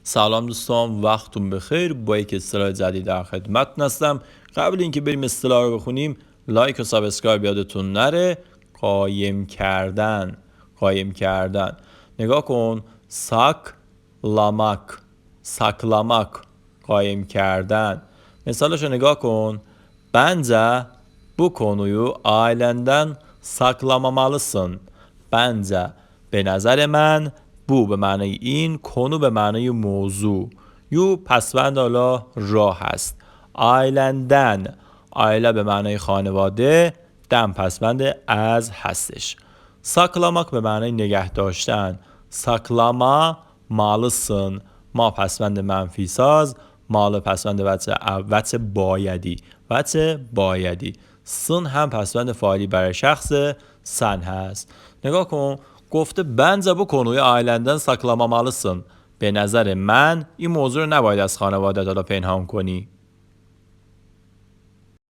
سلام دوستان، وقتتون بخیر. با یک اصطلاح جدید در خدمتتون هستم. قبل اینکه بریم اصطلاح رو بخونیم، لایک و سابسکرایب یادتون نره. قایم کردن. نگاه کن. saklamak قایم کردن. Mesela şu nigah kon. Bence bu konuyu ailenden saklamamalısın. Bence به نظر من بو به معنی این، کنو به معنی موضوع، یو پسوند حالا راه هست. آیلندن، آیله به معنی خانواده، دن پسوند از هستش. ساکلاماک به معنی نگه داشتن. ساکلاما malısın، ما پسوند منفی ساز، مال پسوند وچه بایدی. سن هم پسوند فاعلی برای شخص سن هست. نگاه کن، گفته bence bu konuyu ailenden saklamamalısın. به نظر من این موضوع رو نباید از خانواده‌ات پنهان کنی.